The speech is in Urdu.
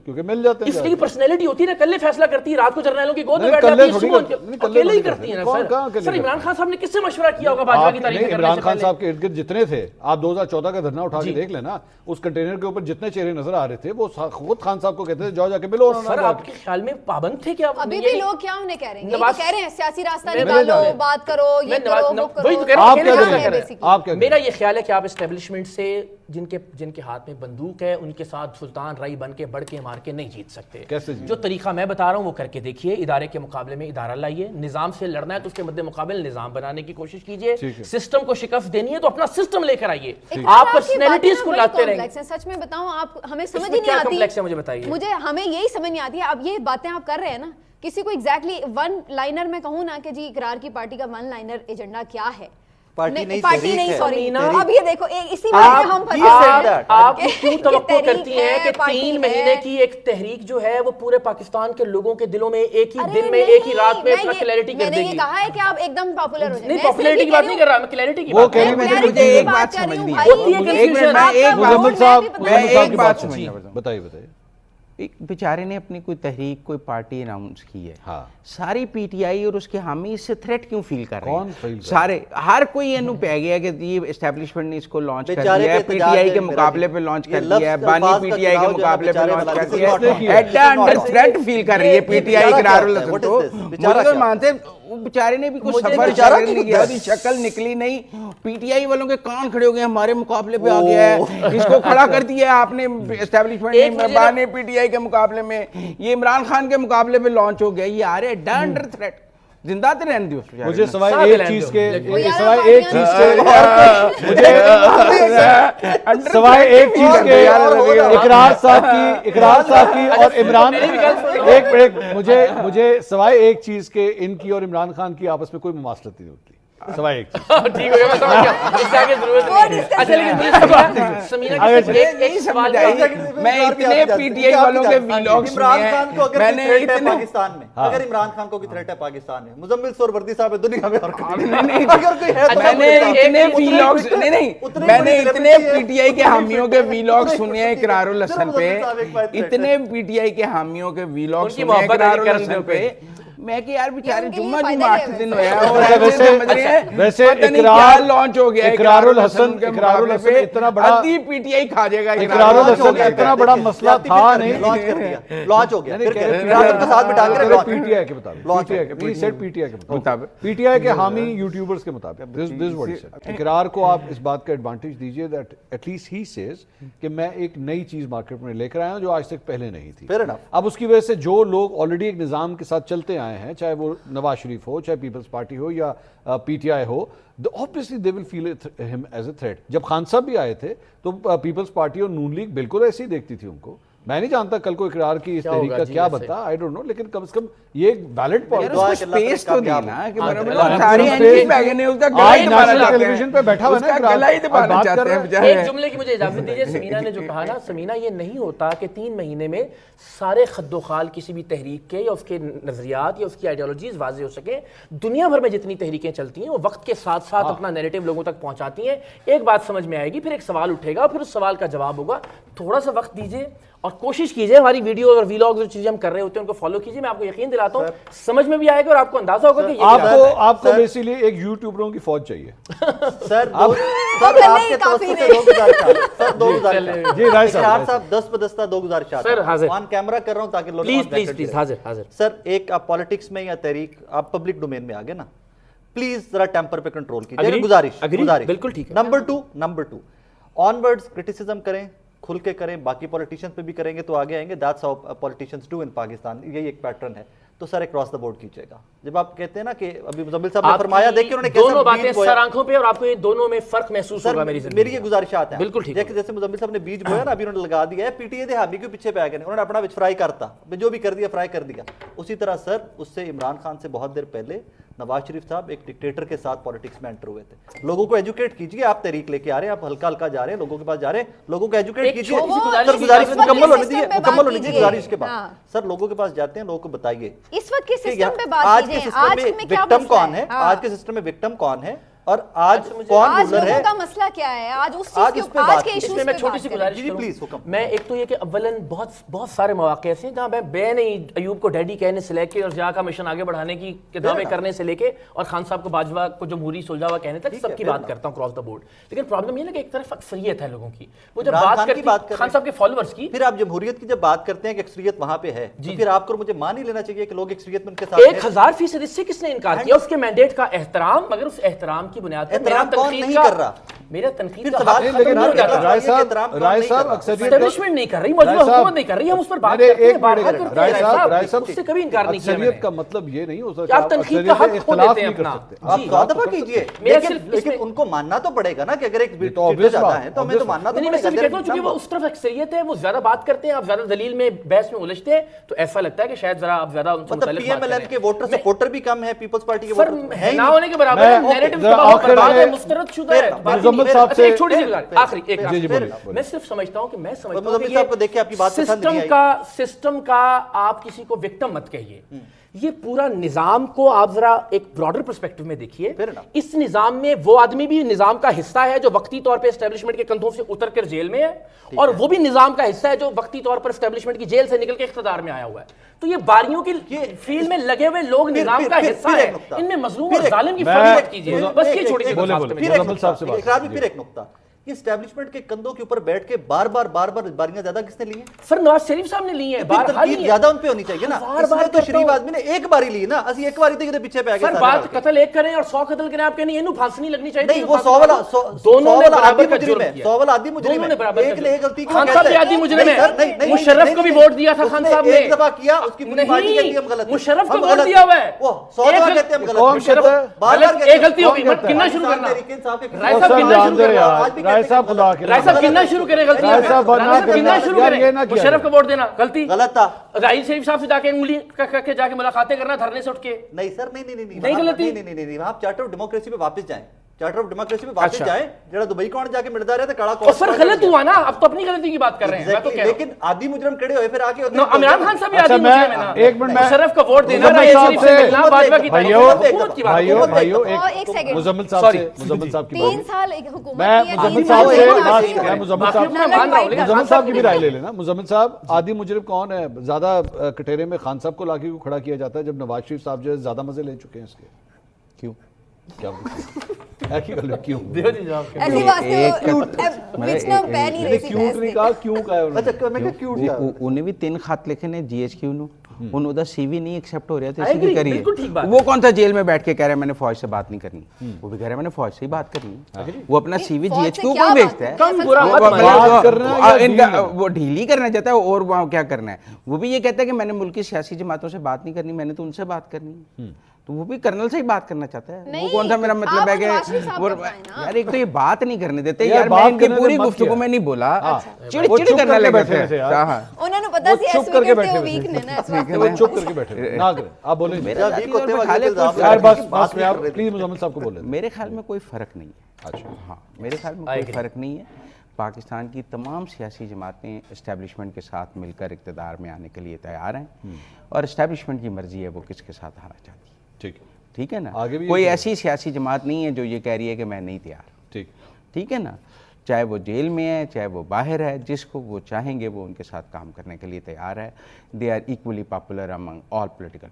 کیونکہ مل جاتے ہیں. اس لیے پرسنالٹی ہوتی ہے نا, کلے فیصلہ کرتی ہے, رات کو جرنیلوں کی گود میں بیٹھ جاتی ہے, صبح اکیلے ہی کرتی ہیں نا. سر عمران خان صاحب نے کس سے مشورہ کیا ہوگا باجوہ کی تعریف کرنے سے پہلے؟ عمران خان صاحب کے ارد گرد جتنے تھے, آپ 2014 کا دھرنا اٹھا کے دیکھ لینا, اس کنٹینر کے اوپر جتنے چہرے نظر آ رہے تھے وہ خود خان صاحب کو کہتے تھے جاؤ جا کے ملو. سر آپ کے خیال میں پابند تھے کیا؟ ابھی بھی لوگ کیا انہیں کہہ رہے ہیں, یہ کہہ رہے ہیں سیاسی راستہ نکالو, بات کرو, یہ کرو, وہ کرو. میرا یہ خیال ہے کہ آپ اسٹیبلشمنٹ سے جن کے ہاتھ میں بندوق ہے ان کے ساتھ سلطان رائی بن کے بڑھ کے مار کے نہیں جیت سکتے. جو طریقہ میں بتا رہا ہوں وہ کر کے دیکھیے, ادارے کے مقابلے میں ادارہ لائیے, نظام سے لڑنا ہے تو اس کے مد مقابل نظام بنانے کی کوشش کیجیے, سسٹم کو شکست دینی ہے تو اپنا سسٹم لے کر آئیے. آپ پرسنالٹیز کو لاتے رہیں. سچ میں بتاؤں, آپ ہمیں سمجھ ہی نہیں آتی, کمپلیکس ہے مجھے بتائیے. مجھے ہمیں یہی سمجھ نہیں آتی ہے. اب یہ باتیں آپ کر رہے ہیں نا, کسی کو ایگزیکٹلی ون لائنر میں کہوں نا کہ جی اقرار کی پارٹی کا ون لائنر ایجنڈا کیا ہے, پارٹی نہیں, سوری. اب یہ دیکھو اسی بات میں ہم پھنسے ہیں. آپ کیوں توقع کرتی ہیں کہ 3 مہینے کی ایک تحریک جو ہے وہ پورے پاکستان کے لوگوں کے دلوں میں ایک ہی دن میں ایک ہی رات میں اپنا کلیئرٹی کر دے گی؟ میں نے یہ کہا ہے کہ آپ ایک دم پاپولر ہو جائیں. نہیں, پاپولیرٹی کی بات نہیں کر رہا میں, کلیئرٹی کی بات. مجھے ایک بات سمجھ نہیں آئی. بتائیے. ایک بیچارے نے اپنی کوئی تحریک کوئی پارٹی اناؤنس کی ہے, ساری پی ٹی آئی اور اس کے حامی اس سے تھریٹ کیوں فیل کر رہے ہیں؟ سارے ہر کوئی یہ پہ گیا کہ یہ اسٹیبلشمنٹ نے اس کو لانچ کر دیا ہے, پی ٹی آئی کے مقابلے پہ لانچ کر دیا ہے, بانی پی ٹی آئی کے مقابلے پہ لانچ کر دیا ہے, ایڈا انڈر تھریٹ فیل کر رہی ہے پی ٹی آئی اقرار الحسن کو. مجھے مانتے بیچارے نے بھی کچھ سفر نہیں کیا, شکل نکلی نہیں, پی ٹی آئی والوں کے کان کھڑے ہو گئے ہمارے مقابلے پہ آ گیا ہے, اس کو کھڑا کر دیا ہے آپ نے اسٹیبلشمنٹ نے, بانی پی ٹی آئی کے مقابلے میں, یہ عمران خان کے مقابلے پہ لانچ ہو گیا, یہ آ رہے ڈا انڈر تھریٹ. زندہ تے رہن دیو مجھے سوائے ایک چیز کے اقرار صاحب کی اور عمران, مجھے سوائے ایک چیز کے ان کی اور عمران خان کی آپس میں کوئی مماثلت نہیں ہوتی, سوائے ایک ٹھیک ہو گیا, میں سمجھ گیا, اس سے آگے ضرورت نہیں. اچھا لیکن سمینہ ایک سوال, میں اتنے پی ٹی آئی والوں کے ویلاگ عمران خان کو اگر تھریٹ ہے پاکستان میں, اگر عمران خان کو تھریٹ ہے پاکستان میں, مزمل سوروردی صاحب ہے دنیا میں, میں نے اتنے پی ٹی آئی کے حامیوں کے ویلاگ سنے ہیں اقرار الحسن پہ, اتنے پی ٹی آئی کے حامیوں کے ویلاگ سنے ہیں اقرار الحسن پہ, میں کہ یار بیچارے جمعہ 8 دن ہویا اور ویسے اقرار لانچ ہو گیا اقرار الحسن اتنا بڑا آدھی پی ٹی آئی کھا جائے گا, اقرار الحسن اتنا بڑا مسئلہ تھا نہیں, لانچ ہو گیا پی ٹی آئی کے مطابق, پی ٹی آئی کے حامی یوٹیوبرز کے مطابق اقرار کو آپ اس بات کا ایڈوانٹیج دیجئے that at least he says کہ میں ایک نئی چیز مارکیٹ میں لے کر آیا ہوں جو آج تک پہلے نہیں تھی. اب اس کی وجہ سے جو لوگ آلریڈی ایک نظام کے ساتھ چلتے آئے ہیں, چاہے وہ نواز شریف ہو, چاہے پیپلز پارٹی ہو یا P T I who, obviously they will feel him as a threat. جب خان صاحب بھی آئے تھے تو پیپلز پارٹی اور نون لیگ بالکل ایسے ہی دیکھتی تھی ان کو. میں نہیں جانتا کل کو اقرار کی اس تحریک کا کیا بنتا, آئی ڈونٹ نو, لیکن کم از کم یہ ایک ویلڈ پوائنٹ سپیس تو دینا کہ ساری انجی بیگنے اس کا گلا ہی دبانا چاہتے ہیں, ٹیلی ویژن پہ بیٹھا ہوا ہے, گلا ہی دبانا چاہتے ہیں. ایک جملے کی مجھے اجازت دیجیے, سمینہ نے جو کہا نا, سمینہ یہ نہیں ہوتا کہ 3 مہینے میں سارے خد و خال کسی بھی تحریک کے یا اس کے نظریات یا اس کی آئیڈیالوجیز واضح ہو سکیں. دنیا بھر میں جتنی تحریکیں چلتی ہیں وہ وقت کے ساتھ ساتھ اپنا نیریٹو لوگوں تک پہنچاتی ہیں. ایک بات سمجھ میں آئے گی, پھر ایک سوال اٹھے گا, پھر اس سوال کا جواب ہوگا. تھوڑا سا وقت دیجیے اور کوشش کیجیے ہماری ویڈیو اور ویلاگ جو چیزیں ہم کر رہے ہوتے ہیں ان کو فالو کیجیے. میں آپ کو یقین دلاتا ہوں سمجھ میں بھی آئے گا اور آپ کو اندازہ ہوگا کہ آپ کو بیسیکلی ایک یوٹیوبروں کی فوج چاہیے. سر آپ کے توسط سے 10 بدستہ 2 گزارشات آن کیمرہ کر رہا ہوں تاکہ لوگ پلیز حاضر. سر ایک آپ پالیٹکس میں یا تحریک آپ پبلک ڈومین میں آگے نا, پلیز ذرا ٹیمپر پہ کنٹرول کیجیے, گزارش بالکل ٹھیک ہے. نمبر 2 آن ورڈز کرٹیسزم کریں, کھل کے کریں, باقی پولیٹیشنز پہ بھی کریں گے تو آگے آئیں گے. That's how politicians do in Pakistan, یہی ایک پیٹرن ہے. تو سر اکراس دا بورڈ کیجیے گا. جب آپ کہتے ہیں نا کہ ابھی مزمل صاحب نے فرمایا, دیکھیں انہوں نے کیسے دونوں باتیں سر آنکھوں پہ, اور آپ کو یہ دونوں میں فرق محسوس ہوگا میری زندگی. میری یہ گزارشات ہیں بالکل ٹھیک ہے. جیسے مزمل صاحب نے بیج بویا نا, ابھی انہوں نے لگا دیا ہے, پی ٹی اے دے حامی کے پیچھے پہ آ گئے, انہوں نے اپنا وچ فرائی کرتا, جو بھی کر دیا فرائی کر دیا. اسی طرح سر اس سے عمران خان سے بہت دیر پہلے نواز شریف صاحب ایک ڈکٹیٹر کے ساتھ پالیٹکس میں انٹر ہوئے تھے. لوگوں کو ایجوکیٹ کیجیے, آپ تحریک لے کے آ رہے ہیں, آپ ہلکا ہلکا جا رہے ہیں, لوگوں کے پاس جا رہے ہیں, لوگوں کو ایجوکیٹ کیجیے. گزارش مکمل ہونی دیجیے گزارش کے بعد. سر لوگوں کے پاس جاتے ہیں, لوگوں کو بتائیے اس وقت کے سسٹم پہ بات آج کے سسٹم میں وکٹم کون ہے, آج کے سسٹم میں وکٹم کون ہے, اور آج کون رولر ہے؟ لوگوں کا مسئلہ کیا ہے آج اس چیز کے آج کے ایشوز میں چھوٹی سی گزارش کروں. میں ایک تو یہ کہ اولاً بہت سارے مواقع ایسے ہیں جہاں میں نہیں ایوب کو ڈیڈی کہنے سے لے کے اور ضیاء کا مشن آگے بڑھانے کی دعوے کرنے سے لے کے اور خان صاحب کو باجوہ کو جمہوری سلجھا ہوا کہنے تک سب کی بات کرتا ہوں کراس دا بورڈ. لیکن پرابلم یہ ہے کہ ایک طرف اکثریت ہے لوگوں کی, وہ جب بات کرتی ہے خان صاحب کے فالوورز کی, پھر آپ جمہوریت کی جب بات کرتے ہیں کہ اکثریت وہاں پہ ہے تو پھر آپ کو مجھے مان ہی لینا چاہیے کہ لوگ اکثریت میں ان کے ساتھ 1000% اس سے کس نے انکار کیا؟ اس کے مینڈیٹ کا احترام, مگر اس احترام کی بنیاد پر میرا تنقید کا میرا تنقید کا حق ختم نہیں ہو جاتا. رائے صاحب اکثریت اسٹیبلشمنٹ نہیں کر رہی, موجودہ حکومت نہیں کر رہی, ہم اس پر بات کرتے ہیں, رائے صاحب اس سے کبھی انکار نہیں کیا. اکثریت کا مطلب یہ نہیں ہو سکتا آپ تنقید کا حق کھو دیتے ہیں اپنا. آپ دفعہ کیجئے, لیکن ان کو ماننا تو پڑے گا نا کہ اگر ایک زیادہ ہے تو ہمیں تو ماننا تو پڑے گا. میں صرف کہتا ہوں چونکہ وہ اس طرف اکثریت ہے, وہ زیادہ بات کرتے ہیں, آپ زیادہ دلیل میں بحث میں الجھتے ہیں, تو ایسا لگتا ہے کہ شاید ذرا آپ زیادہ ان سے متعلق پی ایم ایل این کے ووٹر سپورٹر بھی کم ہے, پیپلز پارٹی کے ووٹر ہے نہ ہونے کے برابر ہے. نیریٹو تباہ و برباد ہے, مسترد شدہ ہے. مزمل صاحب سے ایک چھوٹی سی آخری ایک میں صرف سمجھتا ہوں کہ سسٹم کا آپ کسی کو وکٹم مت کہیے. یہ پورا نظام کو آپ ذرا ایک براڈر پرسپیکٹو میں دیکھیے. اس نظام میں وہ آدمی بھی نظام کا حصہ ہے جو وقتی طور پہ اسٹیبلشمنٹ کے کندھوں سے اتر کر جیل میں ہے, اور وہ بھی نظام کا حصہ ہے جو وقتی طور پر اسٹیبلشمنٹ کی جیل سے نکل کے اقتدار میں آیا ہوا ہے. تو یہ باریوں کی فیلڈ میں لگے ہوئے لوگ نظام کا حصہ ہیں, ان میں مظلوم اور ظالم کی فرق مت کیجیے. بس یہ چھوٹی سی پھر ایک نقطہ, یہ اسٹیبلشمنٹ کے کندھوں کے اوپر بیٹھ کے بار بار باریاں زیادہ کس نے لی ہیں؟ سر نواز شریف صاحب نے لی ہیں. تنقید زیادہ ان پہ ہونی چاہیے نا. اس میں تو شریف آدمی نے ایک باری لی نا, اسی ایک باری تھی کہ پیچھے پہ آگے سر بات قتل ایک کریں اور 100 قتل کریں, آپ کہنے یہ پھانسی نہیں لگنی چاہیے. نہیں, وہ 100 والا دونوں نے برابر کا جرم ہے. 100 والا آدھی مجرم ہے, ایک نے ایک غلطی کی. خان صاحب بھی آدھی مجرم ہے. مشرف کو بھی ووٹ دیا تھا خان صاحب نے, ایک دفعہ کیا, اس کی پوری پارٹی کہتی ہے ہم غلط. مشرف کو ووٹ دیا ہوا ہے, وہ 100 دفعہ کہتے ہیں ہم غلط. مشرف ایک غلطی ہوگی, مت گننا شروع کرنا. رائے صاحب گننا شروع کرنا. رائے صاحب خدا کے رائے صاحب گننا شروع کریں, غلطی گننا شروع کریں. مشرف کو ووٹ دینا غلطی غلط تھا. راہیل شریف صاحب سے جا کے انگلی کر جا کے ملاقاتیں کرنا دھرنے سے اٹھ کے. نہیں سر, نہیں غلطی, نہیں آپ چارٹر آف ڈیموکریسی پہ واپس جائیں. چارٹر آف ڈیموکریسی پہ واپس جائیں, جڑا دبئی کون جا کے ملتا رہا تھا کڑا کو. سر غلط ہوا نا, اب تو اپنی غلطی کی بات کر رہے ہیں. لیکن آدھی مجرم کھڑے ہوئے پھر آگے عمران خان صاحب بھی آدھی مجرم ہے نا. ایک منٹ میں مشرف کو ووٹ دینا, راہیل شریف سے ملنا, باجوہ کی حکومت کی بات. بھائیو ایک سیکنڈ, مزمل صاحب کی 3 سال حکومت میں مزمل صاحب کی بھی رائے لے لینا. مزمل صاحب, آدھی مجرم کون ہے؟ زیادہ کٹہرے میں خان صاحب کو لا کے کھڑا کیا جاتا ہے جب نواز شریف صاحب جو ہے زیادہ مزے لے چکے ہیں اس کے. کیوں کیا کیوں انہیں بھی 3 خط لکھے نے جی ایچ کیو نو, انہوں دا سی وی نہیں ایکسپٹ ہو رہا تھا, اسی کی کریے. وہ کون سا جیل میں بیٹھ کے کہہ رہا ہے میں نے فوج سے بات نہیں کرنی, وہ بھی کہہ رہا ہے میں نے فوج سے ہی بات کرنی ہے. وہ اپنا سی وی جی ایچ کیو کو بھیجتا ہے, وہ ڈھیلی کرنا چاہتا ہے اور وہاں کیا کرنا ہے. وہ بھی یہ کہتا ہے کہ میں نے ملک کی سیاسی جماعتوں سے بات نہیں کرنی, میں نے تو ان سے بات کرنی ہے. تو وہ بھی کرنل سے ہی بات کرنا چاہتا ہے. وہ کون سا میرا مطلب ہے کہ یار ایک تو یہ بات نہیں کرنے دیتے یار. میں ان کی پوری گفتگو میں نہیں بولا, چڑ چڑ کرنے لگے تھے. انہوں نے پتا سی ایس وی کرتے ہو ویک نے نا, وہ چپ کر کے بیٹھے نہ کریں. آپ بولیں میرا ویک ہوتے والے بس میں آپ پلیز مزمل صاحب کو بولیں. میرے خیال میں کوئی فرق نہیں ہے. اچھا ہاں, میرے خیال میں کوئی فرق نہیں ہے. پاکستان کی تمام سیاسی جماعتیں اسٹیبلشمنٹ کے ساتھ مل کر اقتدار میں آنے کے لیے تیار ہیں, اور اسٹیبلشمنٹ کی مرضی ہے وہ کس کے ساتھ آنا چاہتی ہے. ٹھیک ہے نا. کوئی ایسی سیاسی جماعت نہیں ہے جو یہ کہہ رہی ہے کہ میں نہیں تیار. ٹھیک ہے نا. چاہے وہ جیل میں ہے, چاہے وہ باہر ہے, جس کو وہ چاہیں گے وہ ان کے ساتھ کام کرنے کے لیے تیار ہے. They are equally popular among all political.